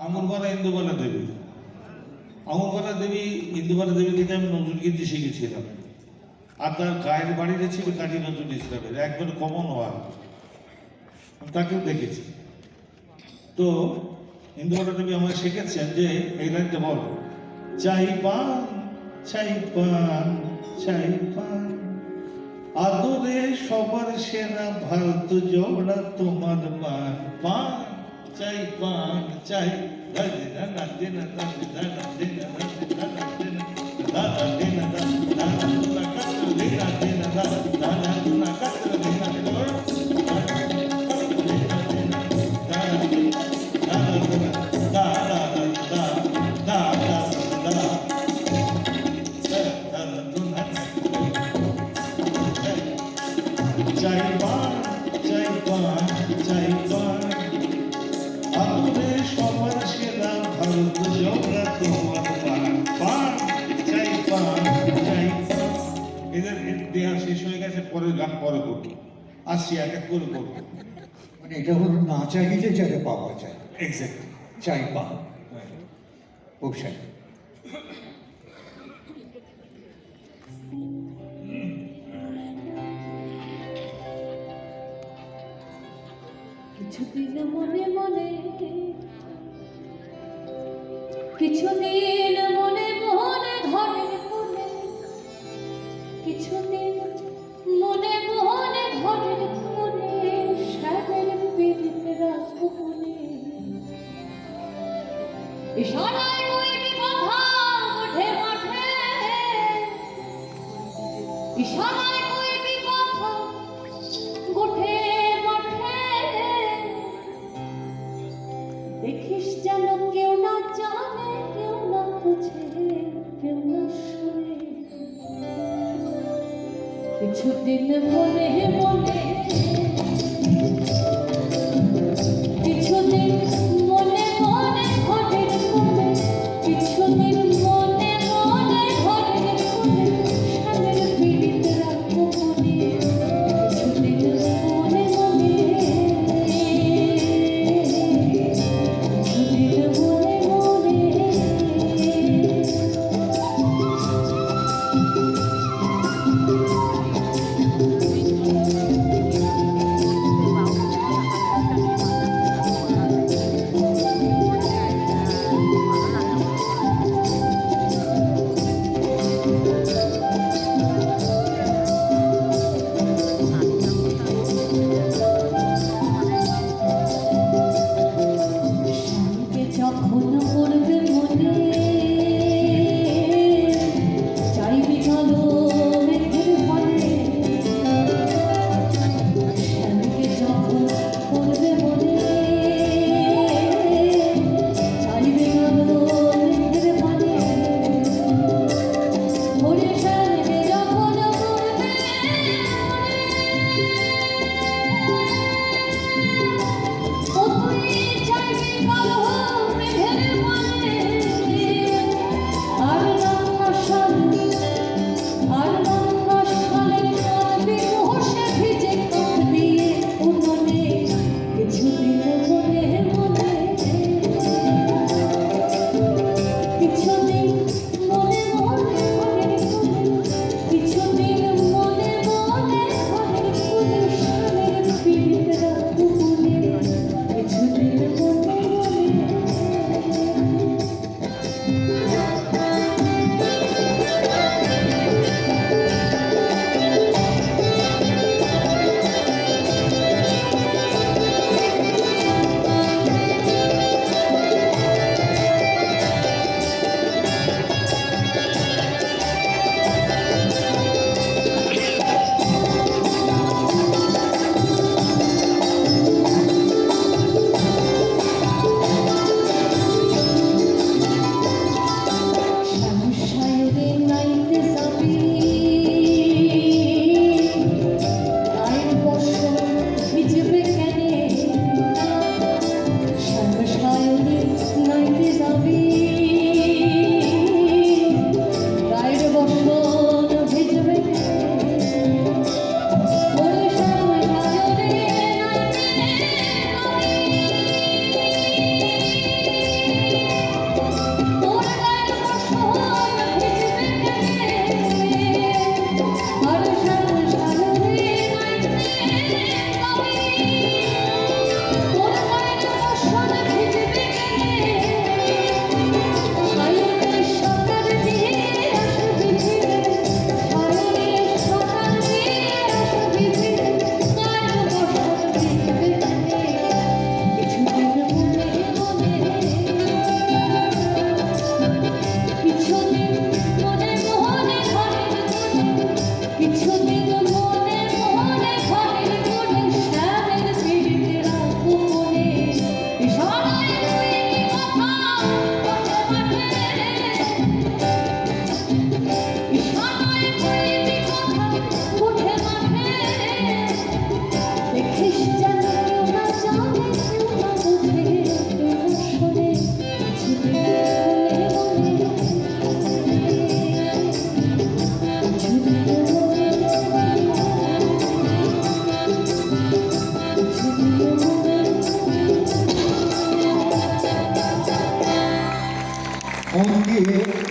আঙুরপাড়া ইন্দুবালা দেবী। আঙুরপাড়া দেবী ইন্দুবালা দেবী থেকে আমি নজরুলগীতি শিখেছিলাম। আর তার গায়ের বাড়িতে ছিল কাজী নজরুল ইসলামের, একবার কমন ওয়ার্ড, তাকেও দেখেছি। তো ইন্দুবালা দেবী আমাকে শিখেছেন যে এই লাইনটা বলো, চাই পান চাই পান চাই পান, আদরে সবার সেরা ভারত জোড়া তোমার পান, পান চাই পান চাই দাদা দিনা দাদা দাদা দিনা দাদা দিনা দাদা দিনা দাদা দিনা কাতর দিনা দিনা দাদা দাদা দিনা কাতর দিনা চাই পান চাই পান চাই পান, আদরে সবার সেরা ভারত জোড়া তোমার পান, পান চাই পান চাই পান। এদের দেহা শেষ হয়ে গেছে, পরের গান পরে করবো, আসছি এক এক করে করবো। মানে এটা হলো না চাইলে চাইলে পাওয়া যায়, এক্স্যাক্টলি চাই পা ব্যবসায়। কিছুদিন মনে মনে, কিছুদিন মনে মনে ঘরের কোণে, কিছুদিন মনে মনে ঘরের কোণে, শ্যামের পীড়িতে রাখবো মনে। ইশারায় কইবি কথা ওঠে মাঠে, ইশারায় কইবি কথা গোঠে মাঠে, দেখিস যেন কেউ না জানে, কেউ না বুঝে, কেউ না শুনে। কিছুদিন মনে মনে, কিছুদিন মনে মনে ঘরের কোণে, কিছুদিন মনে মনে ঘরের কোণে, শ্যামের পীড়িত রাখবো মনে। কিছুদিন মনে মনে, কিছুদিন মনে মনে। শ্যামকে যখন পড়বে মনে, চাইবি কালো মেঘের পানে। শ্যামকে যখন পড়বে মনে, চাইবি কালো মেঘের পানে। ভোরে শ্যামকে যখন পড়বে মনে, ও তুই চাইবি কালো মেঘের মন দিয়ে